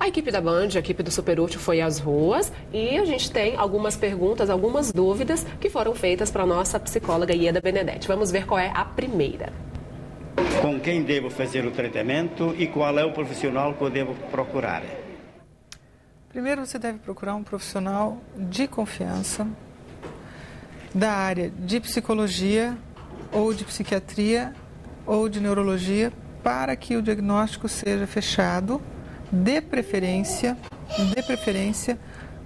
A equipe da Band, a equipe do Super Útil foi às ruas e a gente tem algumas perguntas, algumas dúvidas que foram feitas para a nossa psicóloga Ieda Benedetti. Vamos ver qual é a primeira. Com quem devo fazer o tratamento e qual é o profissional que eu devo procurar? Primeiro, você deve procurar um profissional de confiança da área de psicologia ou de psiquiatria ou de neurologia para que o diagnóstico seja fechado, de preferência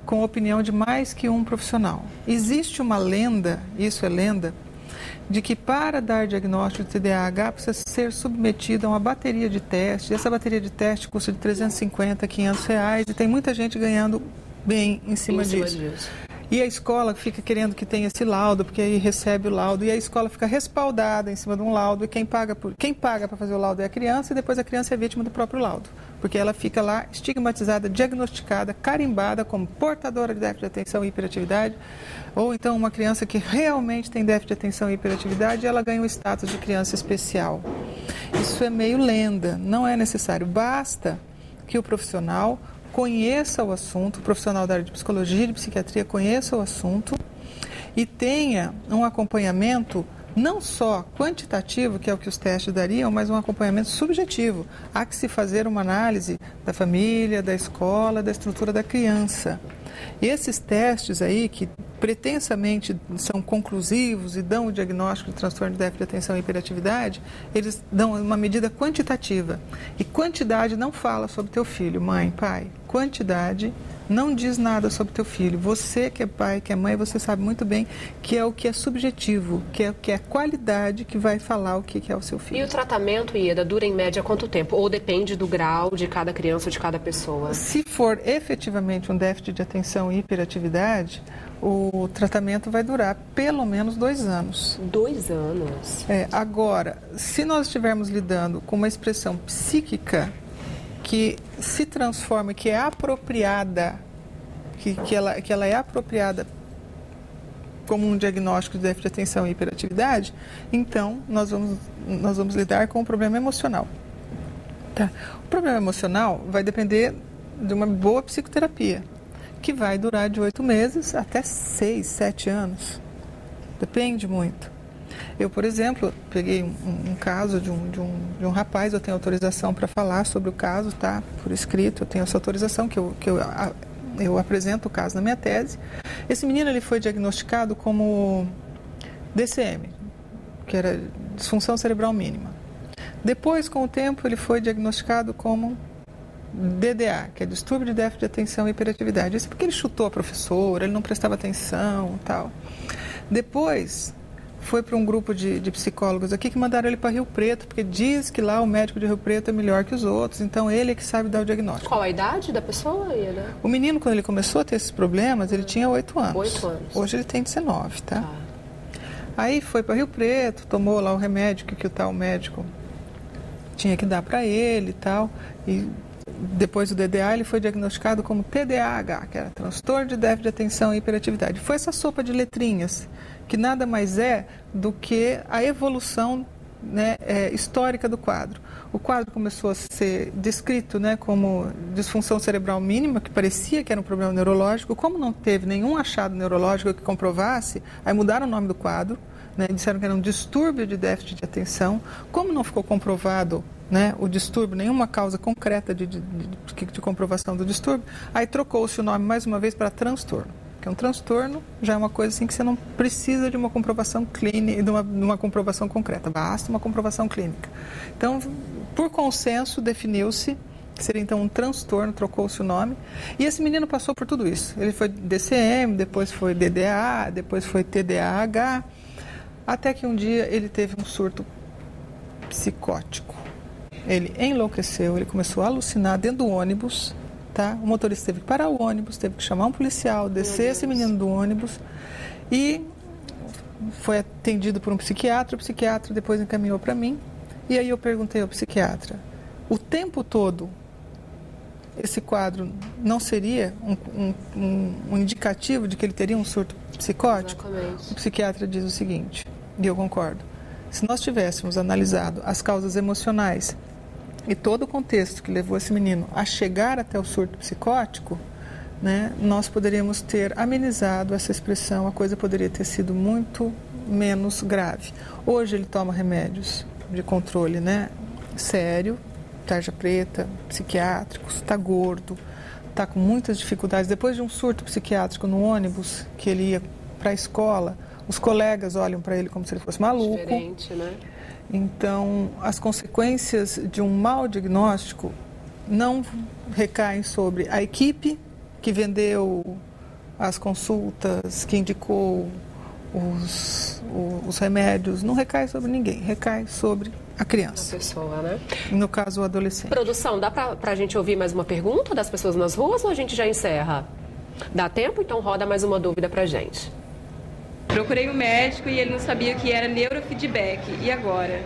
com a opinião de mais que um profissional. Existe uma lenda, isso é lenda, de que para dar diagnóstico de TDAH precisa ser submetido a uma bateria de teste. Essa bateria de teste custa de R$350, R$500 e tem muita gente ganhando bem em cima disso. E a escola fica querendo que tenha esse laudo, porque aí recebe o laudo, e a escola fica respaldada em cima de um laudo, e quem paga para fazer o laudo é a criança, e depois a criança é vítima do próprio laudo, porque ela fica lá estigmatizada, diagnosticada, carimbada como portadora de déficit de atenção e hiperatividade, ou então uma criança que realmente tem déficit de atenção e hiperatividade, ela ganha o status de criança especial. Isso é meio lenda, não é necessário, basta que o profissional conheça o assunto, o profissional da área de psicologia e de psiquiatria conheça o assunto e tenha um acompanhamento não só quantitativo, que é o que os testes dariam, mas um acompanhamento subjetivo. Há que se fazer uma análise da família, da escola, da estrutura da criança. E esses testes aí, que pretensamente são conclusivos e dão o diagnóstico de transtorno de déficit de atenção e hiperatividade, eles dão uma medida quantitativa. E quantidade não fala sobre teu filho, mãe, pai. Quantidade não diz nada sobre teu filho. Você que é pai, que é mãe, você sabe muito bem que é o que é subjetivo, que é a qualidade que vai falar o que é o seu filho. E o tratamento, Ieda, dura em média quanto tempo? Ou depende do grau de cada criança ou de cada pessoa? Se for efetivamente um déficit de atenção e hiperatividade, o tratamento vai durar pelo menos 2 anos. 2 anos? Agora, se nós estivermos lidando com uma expressão psíquica que se transforma, que é apropriada, que ela é apropriada como um diagnóstico de déficit de atenção e hiperatividade, então nós vamos lidar com o problema emocional. Tá? O problema emocional vai depender de uma boa psicoterapia, que vai durar de 8 meses até 6, 7 anos. Depende muito. Eu, por exemplo, peguei um caso de um rapaz, eu tenho autorização para falar sobre o caso, tá? Por escrito, eu tenho essa autorização que eu apresento o caso na minha tese. Esse menino ele foi diagnosticado como DCM, que era disfunção cerebral mínima. Depois, com o tempo, ele foi diagnosticado como DDA, que é distúrbio de déficit de atenção e hiperatividade. Isso porque ele chutou a professora, ele não prestava atenção e tal. Depois foi para um grupo de psicólogos aqui que mandaram ele para Rio Preto, porque diz que lá o médico de Rio Preto é melhor que os outros, então ele é que sabe dar o diagnóstico. Qual a idade da pessoa, Ieda? O menino, quando ele começou a ter esses problemas, ele tinha 8 anos. 8 anos. Hoje ele tem 19, tá? Aí foi para Rio Preto, tomou lá o remédio que o tal médico tinha que dar para ele e tal, e depois do DDA ele foi diagnosticado como TDAH, que era transtorno de déficit de atenção e hiperatividade. Foi essa sopa de letrinhas, que nada mais é do que a evolução, né, histórica do quadro. O quadro começou a ser descrito, né, como disfunção cerebral mínima, que parecia que era um problema neurológico. Como não teve nenhum achado neurológico que comprovasse, aí mudaram o nome do quadro, né, disseram que era um distúrbio de déficit de atenção. Como não ficou comprovado, né, o distúrbio, nenhuma causa concreta de comprovação do distúrbio, aí trocou-se o nome mais uma vez para transtorno. Porque um transtorno já é uma coisa assim que você não precisa de uma comprovação clínica, de uma comprovação concreta, basta uma comprovação clínica. Então, por consenso, definiu-se que seria então um transtorno, trocou-se o nome, e esse menino passou por tudo isso. Ele foi DCM, depois foi DDA, depois foi TDAH, até que um dia ele teve um surto psicótico. Ele enlouqueceu, ele começou a alucinar dentro do ônibus, tá? O motorista teve que parar o ônibus, teve que chamar um policial, descer esse menino do ônibus e foi atendido por um psiquiatra. O psiquiatra depois encaminhou para mim e aí eu perguntei ao psiquiatra, o tempo todo esse quadro não seria um indicativo de que ele teria um surto psicótico? Exatamente. O psiquiatra diz o seguinte, e eu concordo, se nós tivéssemos analisado as causas emocionais e todo o contexto que levou esse menino a chegar até o surto psicótico, né, nós poderíamos ter amenizado essa expressão, a coisa poderia ter sido muito menos grave. Hoje ele toma remédios de controle, né, sério, tarja preta, psiquiátricos, está gordo, está com muitas dificuldades. Depois de um surto psiquiátrico no ônibus, que ele ia para a escola, os colegas olham para ele como se ele fosse maluco. Diferente, né? Então, as consequências de um mau diagnóstico não recaem sobre a equipe que vendeu as consultas, que indicou os remédios, não recai sobre ninguém, recai sobre a criança. A pessoa, né? No caso, o adolescente. Produção, dá para a gente ouvir mais uma pergunta das pessoas nas ruas ou a gente já encerra? Dá tempo? Então roda mais uma dúvida para a gente. Procurei um médico e ele não sabia o que era neurofeedback. E agora?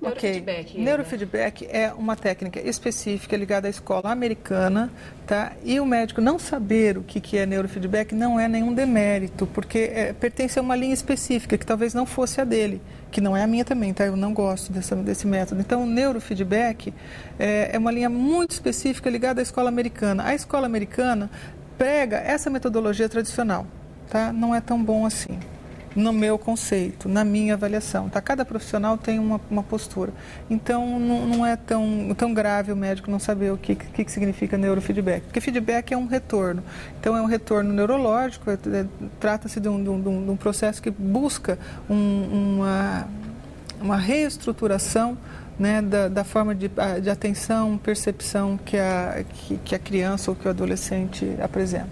Neurofeedback. Neurofeedback é uma técnica específica ligada à escola americana, tá? E o médico não saber o que é neurofeedback não é nenhum demérito, porque pertence a uma linha específica que talvez não fosse a dele, que não é a minha também, tá? Eu não gosto desse método. Então, o neurofeedback é uma linha muito específica ligada à escola americana. A escola americana prega essa metodologia tradicional, tá? Não é tão bom assim, no meu conceito, na minha avaliação, tá? Cada profissional tem uma postura. Então, não é tão grave o médico não saber o que significa neurofeedback, porque feedback é um retorno. Então, é um retorno neurológico, trata-se de um processo que busca uma reestruturação, né, da forma de atenção, percepção que a criança ou que o adolescente apresenta.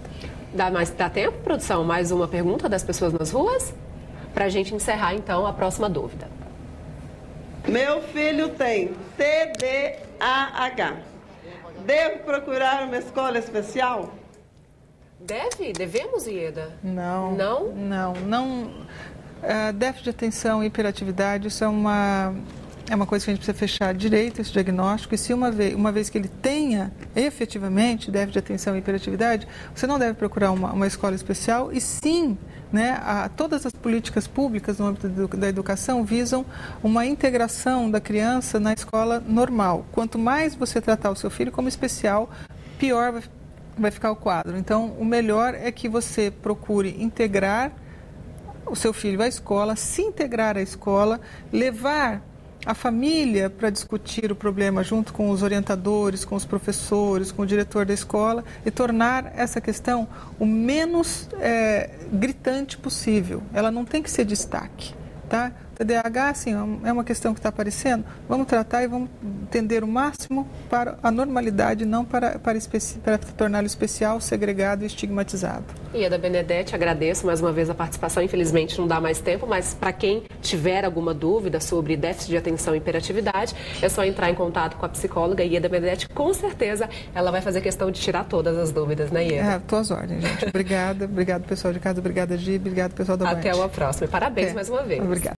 Dá tempo, produção? Mais uma pergunta das pessoas nas ruas? Para a gente encerrar, então, a próxima dúvida. Meu filho tem TDAH. Devo procurar uma escola especial? Devemos, Ieda? Não. Não? Não. Déficit de atenção e hiperatividade, isso é uma coisa que a gente precisa fechar direito, esse diagnóstico. E se uma vez que ele tenha efetivamente déficit de atenção e hiperatividade, você não deve procurar uma escola especial. E sim, né, todas as políticas públicas no âmbito da educação visam uma integração da criança na escola normal. Quanto mais você tratar o seu filho como especial, pior vai ficar o quadro. Então, o melhor é que você procure integrar o seu filho à escola, se integrar à escola, levar a família para discutir o problema junto com os orientadores, com os professores, com o diretor da escola e tornar essa questão o menos gritante possível. Ela não tem que ser destaque, tá? TDAH, assim, é uma questão que está aparecendo, vamos tratar e vamos tender o máximo para a normalidade, não para torná-lo especial, segregado e estigmatizado. Ieda Benedetti, agradeço mais uma vez a participação. Infelizmente não dá mais tempo, mas para quem tiver alguma dúvida sobre déficit de atenção e hiperatividade, é só entrar em contato com a psicóloga Ieda Benedetti. Com certeza ela vai fazer questão de tirar todas as dúvidas, né, Ieda? Estou às ordens, gente. Obrigada, obrigado pessoal de casa, obrigada Gi, obrigado pessoal da Band. Até uma próxima. Parabéns mais uma vez. Obrigada.